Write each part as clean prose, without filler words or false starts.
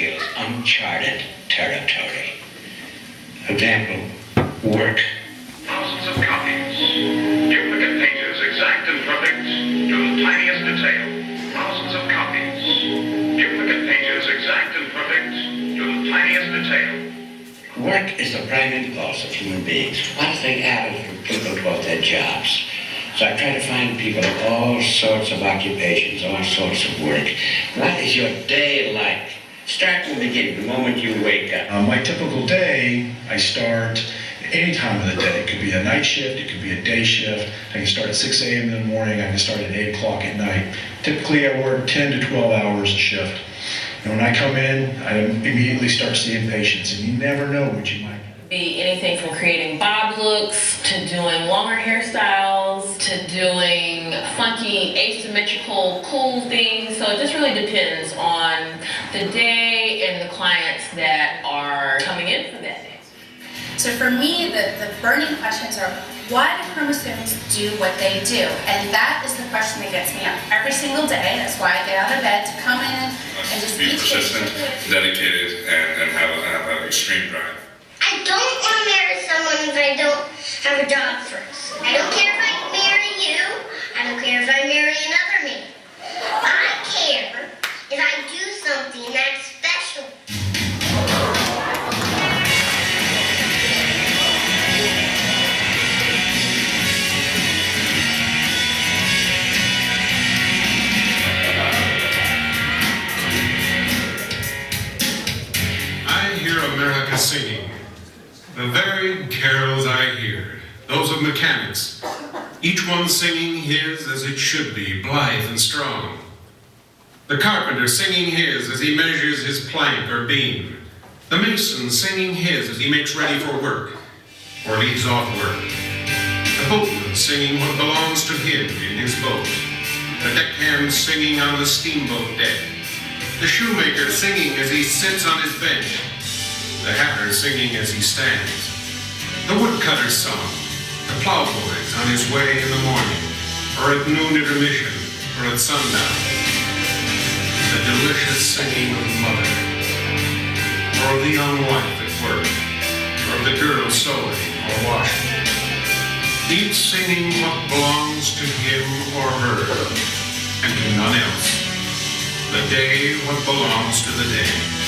feels uncharted territory. Example, work. Thousands of copies. Duplicate pages, exact and perfect to the tiniest detail. Thousands of copies. Duplicate pages, exact and perfect to the tiniest detail. Work is the prime impulse of human beings. One thing happens when people go their jobs. So I try to find people of all sorts of occupations, all sorts of work. What is your day like? Start from the beginning, the moment you wake up. My typical day, I start any time of the day. It could be a night shift, it could be a day shift. I can start at 6 a.m. in the morning, I can start at 8 o'clock at night. Typically I work 10 to 12 hours a shift. And when I come in, I immediately start seeing patients, and you never know what you might be anything from creating bob looks, to doing longer hairstyles, to doing funky, asymmetrical, cool things. So it just really depends on the day and the clients that are coming in for that day. So for me, the burning questions are, why do chromosomes do what they do? And that is the question that gets me up every single day. That's why I get out of bed to come in and just be persistent, dedicated, and have an extreme drive. I don't want to marry someone if I don't have a job first. I don't care if I marry you. I don't care if I marry another man. I care if I do something that's special. I hear America singing. The very carols I hear, those of mechanics, each one singing his as it should be, blithe and strong. The carpenter singing his as he measures his plank or beam. The mason singing his as he makes ready for work or leaves off work. The boatman singing what belongs to him in his boat. The deckhand singing on the steamboat deck. The shoemaker singing as he sits on his bench. The hatter singing as he stands. The woodcutter's song. The plowboy's on his way in the morning, or at noon intermission, or at sundown. The delicious singing of mother, or the young wife at work, or the girl sewing or washing. Each singing what belongs to him or her, and to none else. The day what belongs to the day.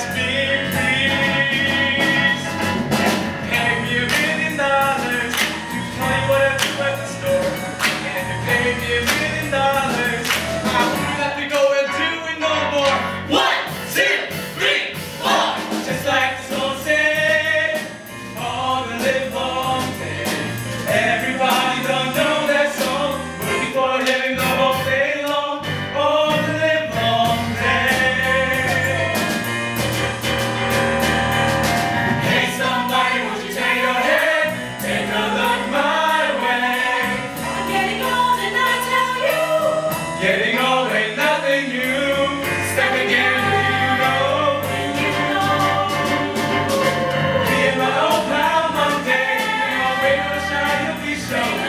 last beer, please. Pay me $1 million to tell you what I do at the store. And if you pay me $1 million, I wouldn't have to go and do it no more. 1, 2, 3, 4. Just like the song said, all the live long day. Everybody don't know that song. Working for a living love all day long. All the live long day. Hey somebody, won't you turn your head? Take a look my way. I'm getting old and I tell you, getting old ain't nothing new. Step again, you know. Me and my old pal Monday, we all wait on a shine, you'll be showing.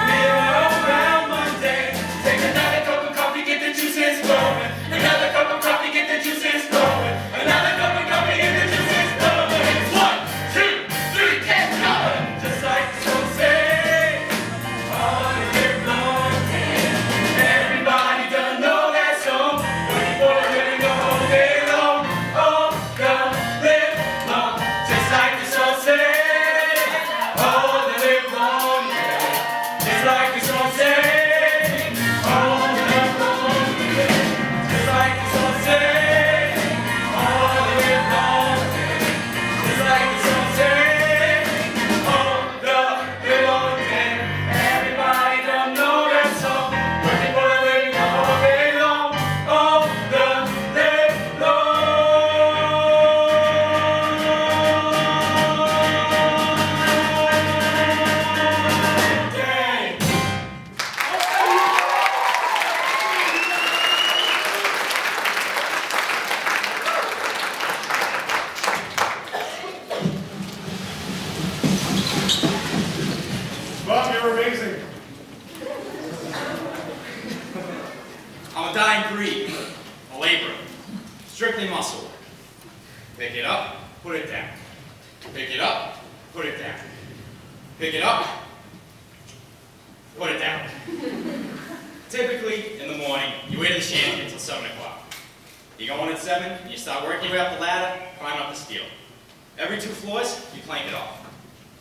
Me and my old pal Monday, take another cup of coffee, get the juices flowing. Another cup of coffee, get the juices flowing. Another cup of coffee, get the juices flowing. 1, 2, 3, get going. Just like the song says, all the live long day. Everybody done know that song. Working for a living the whole day long. All the live long. Just like the song says, all the live long day. Just like the song says, all the live long day. Just like the song says, all the live long day. Just like the song says, all the live long day. Everybody don't know that song. Working for a living the whole day long. All the live long day. Bob, you're amazing. I'm a dying breed, a laborer, strictly muscle work. Pick it up, put it down. Pick it up, put it down. Pick it up, put it down. Typically, in the morning, you wait in the shanty until 7 o'clock. You go in at 7, and you start working your way up the ladder, climb up the steel. Every 2 floors, you plank it off.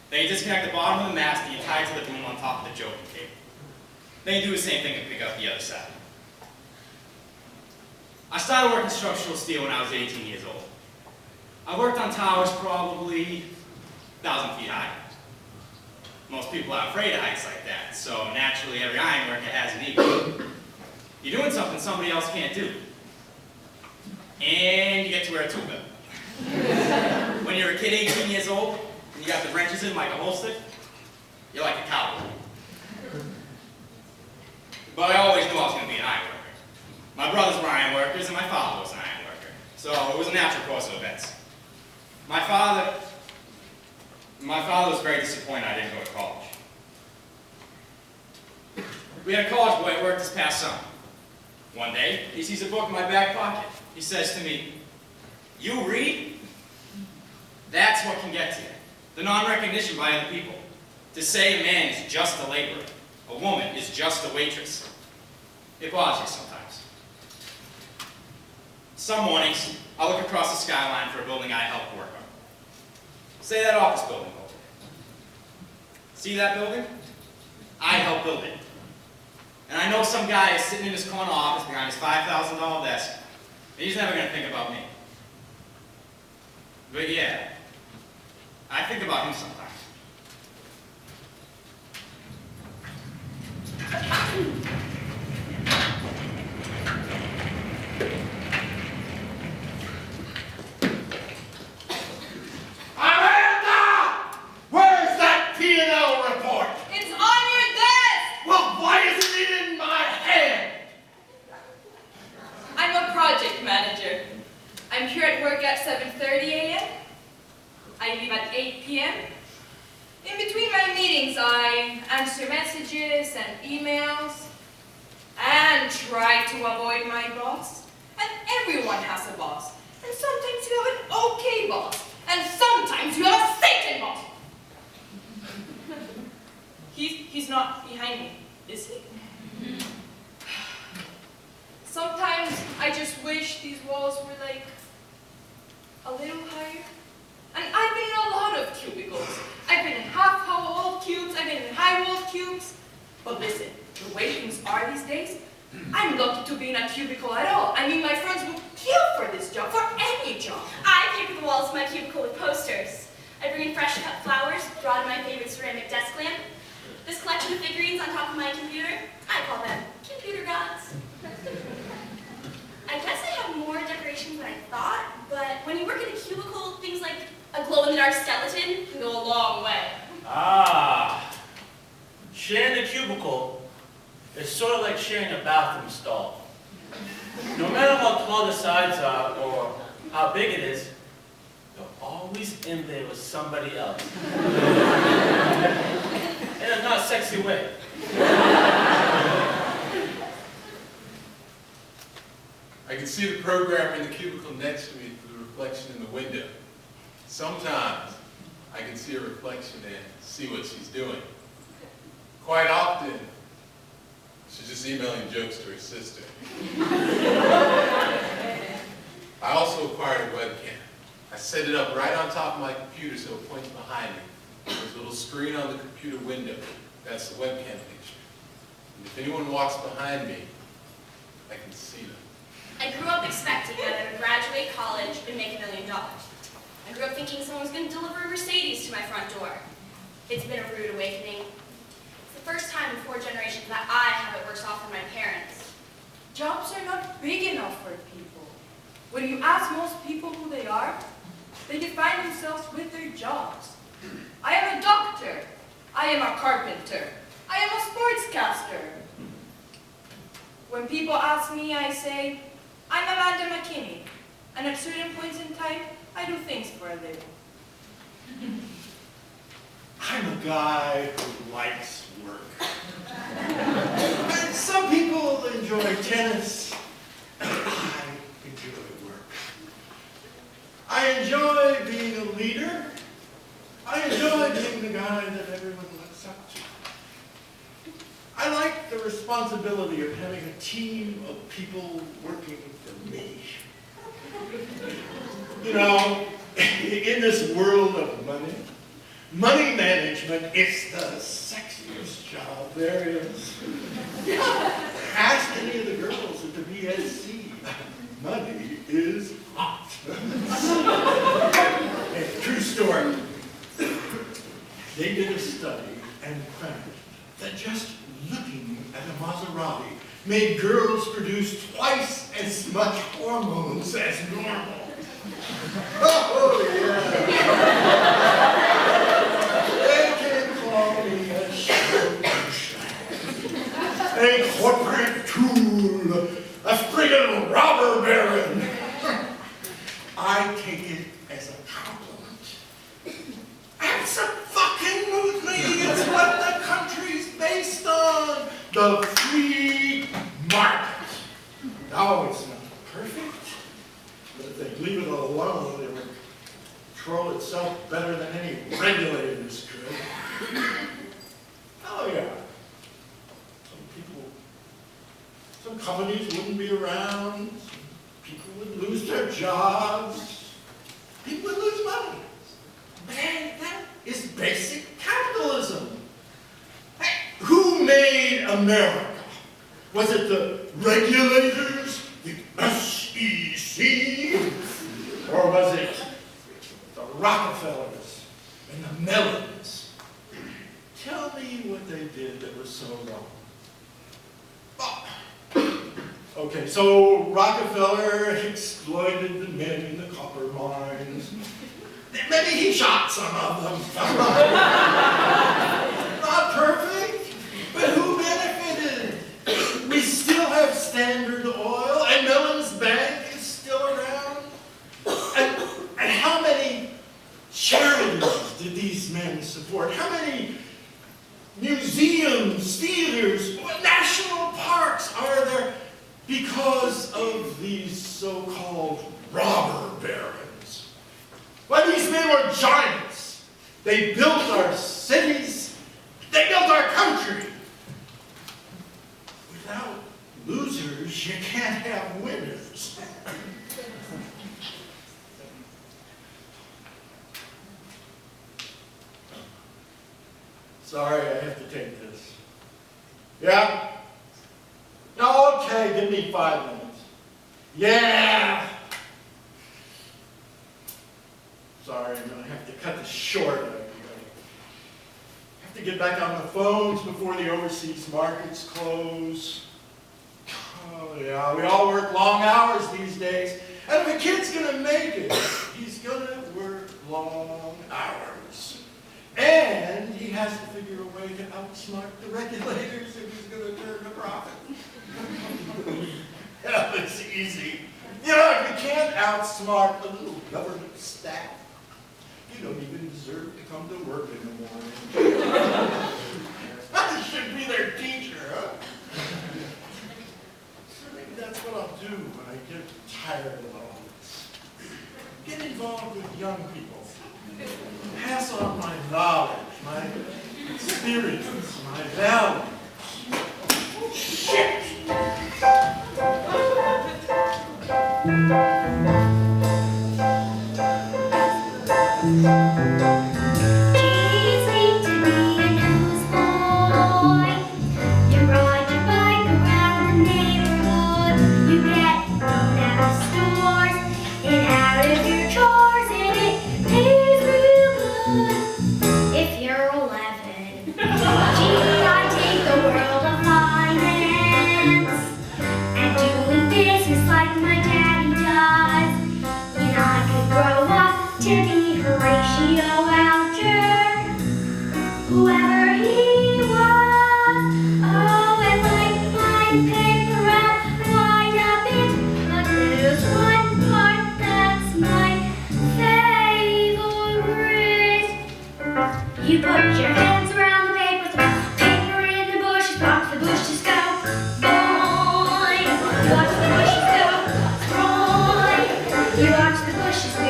Then you disconnect the bottom of the mast and you tie it to the boom on top of the joking cable. Then you do the same thing and pick up the other side. I started working structural steel when I was 18 years old. I worked on towers probably 1,000 feet high. Most people are afraid of heights like that, so naturally every iron worker has an ego. You're doing something somebody else can't do. And you get to wear a tuba. When you're a kid 18 years old, and you got the wrenches in like a holster, you're like a cowboy. But I always knew I was going to be an iron worker. My brothers were iron workers, and my father was an iron worker. So it was a natural course of events. My father was very disappointed I didn't go to college. We had a college boy at work this past summer. One day, he sees a book in my back pocket. He says to me, "You read? That's what can get to you. The non-recognition by other people. To say a man is just a laborer, a woman is just a waitress. It bothers you sometimes." Some mornings, I look across the skyline for a building I helped work on. Say that office building over there. See that building? I helped build it. And I know some guy is sitting in his corner office behind his $5,000 desk, and he's never going to think about me. But yeah, I think about him sometimes. Where's that P&L report? It's on your desk! Well, why isn't it in my hand? I'm a project manager. I'm here at work at 7:30 a.m. I leave at 8 p.m. In between my meetings, I answer messages and emails and try to avoid my boss. And everyone has a boss. And sometimes you have an okay boss. And sometimes you have a Satan boss. He's not behind me, is he? Sometimes I just wish these walls were like a little higher. And I've been in a lot of cubicles. I've been in half-wall cubes, I've been in high-wall cubes. But listen, the way things are these days, I'm lucky to be in a cubicle at all. I mean, my friends would kill for this job, for any job. I paper the walls of my cubicle with posters. I bring in fresh cut flowers, draw to my favorite ceramic desk lamp. This collection of figurines on top of my computer, I call them computer gods. I guess I have more decorations than I thought, but when you work in a cubicle, things like a glow-in-the-dark skeleton can go a long way. Ah, sharing a cubicle is sort of like sharing a bathroom stall. No matter how tall the sides are or how big it is, you're always in there with somebody else. In a not sexy way. I can see the programmer in the cubicle next to me through the reflection in the window. Sometimes I can see a reflection and see what she's doing. Quite often, she's just emailing jokes to her sister. I also acquired a webcam. I set it up right on top of my computer so it points behind me. There's a little screen on the computer window. That's the webcam picture. And if anyone walks behind me, I can see them. I grew up expecting that I would graduate college and make $1 million. I grew up thinking someone was going to deliver a Mercedes to my front door. It's been a rude awakening. It's the first time in 4 generations that I have it worse off than my parents. Jobs are not big enough for people. When you ask most people who they are, they define themselves with their jobs. I am a doctor. I am a carpenter. I am a sportscaster. When people ask me, I say, I'm Amanda McKinney, and at certain points in time, I do things for a living. I'm a guy who likes work. And some people enjoy tennis. I enjoy work. I enjoy being a leader. I enjoy being the guy that everyone looks up to. I like the responsibility of having a team of people working for me. You know, in this world of money management is the sexiest job there is. Ask any of the girls at the BSC. Money is hot. Hey, true story. They did a study and found that just looking at a Maserati made girls produce twice as much hormones as normal. Oh, yeah. They can call me a showman, a corporate tool, a friggin' robber baron. I take it as a compliment. Abso-fucking-lutely, it's what the country's based on. The free market. No, it's not perfect, but if they leave it alone, it would control itself better than any regulators could. Oh yeah. Some companies wouldn't be around, people would lose their jobs, people would lose money. Man, that is basic capitalism. Hey, who made America? Was it the regulators, the SEC, or was it the Rockefellers and the Mellons? Tell me what they did that was so wrong. Oh. Okay, so Rockefeller exploited the men in the copper mines. Maybe he shot some of them. Not perfect, but who benefited? We still have Standard Oil, and Mellon's Bank is still around. And how many charities did these men support? How many museums, theaters, national parks are there because of these so-called robber barons? Well, these men were giants. They built our cities. They built our country. Without losers, you can't have winners. Sorry, I have to take this. Yeah? No, okay, give me 5 minutes. Yeah! Sorry, I'm gonna have to cut this short. I have to get back on the phones before the overseas markets close. Oh yeah, we all work long hours these days. And if a kid's gonna make it, he's gonna work long hours. And he has to figure a way to outsmart the regulators if he's gonna turn a profit. Hell, it's easy. You know, if you can't outsmart a little government staff, you don't even deserve to come to work in the morning. I should be their teacher, huh? So maybe that's what I'll do when I get tired of all this. Get involved with young people. Pass on my knowledge, my experience, my values. Shit! You put your hands around the paper, throw paper in the bushes, watch the bushes go. Boy, you watch the bushes go. Boy, you watch the bushes go.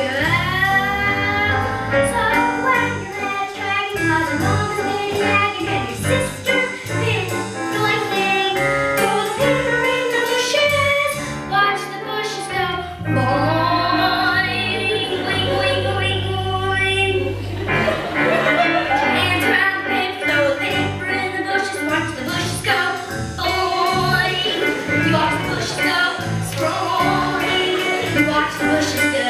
So when your head's dragging, cause your mama's been nagging and your sister's been neglecting, throw the paper in the bushes, watch the bushes go. Boy, wing, wing, wing, wing. Hands around the paper, throw the paper in the bushes, watch the bushes go. Boy, you watch the bushes go. Boy, you watch the bushes go.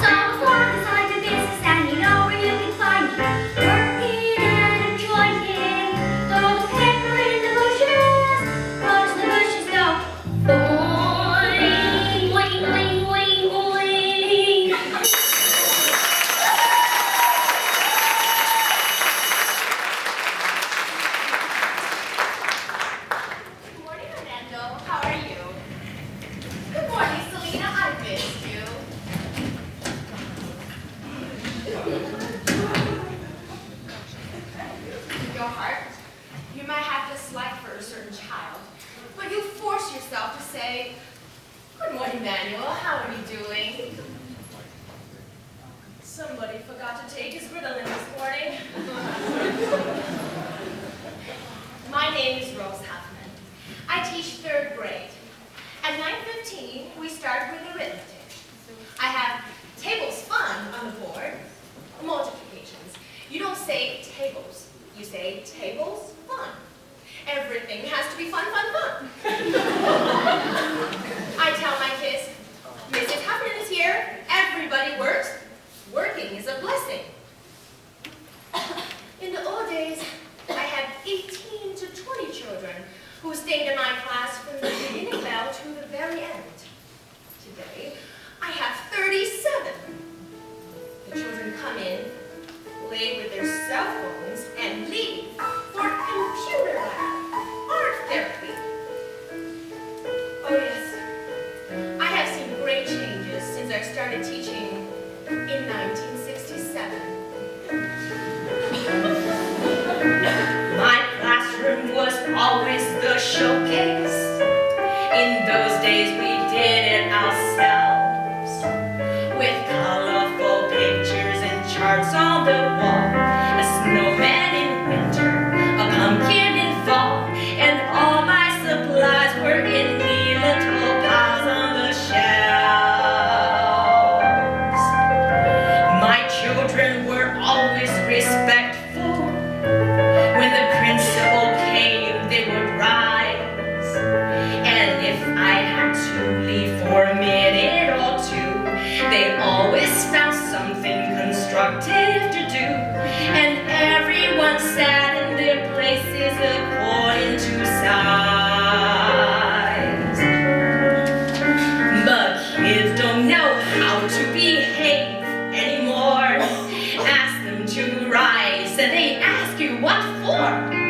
So as long as I do business and you know where you can find me, working and enjoying, throw the paper in the bushes, watch the bushes go. Boy, wing, wing, wing, wing. Good morning, Fernando. How are you? Good morning, Selena. I missed you. In your heart, you might have dislike for a certain child, but you force yourself to say, "Good morning, Manuel. How are you doing?" Somebody forgot to take his Ritalin this morning. My name is Rose Huffman. I teach 3rd grade. At 9:15, we start with arithmetic. I have tables fun on the board, multiplications. You don't say tables, you say tables fun. Everything has to be fun, fun, fun. I tell my kids, Mrs. Huffman is here, everybody works. Working is a blessing. In the old days, I had 18 to 20 children who stayed in my class from the beginning bell to the very end. Today, bathe anymore. Ask them to rise and they ask you what for.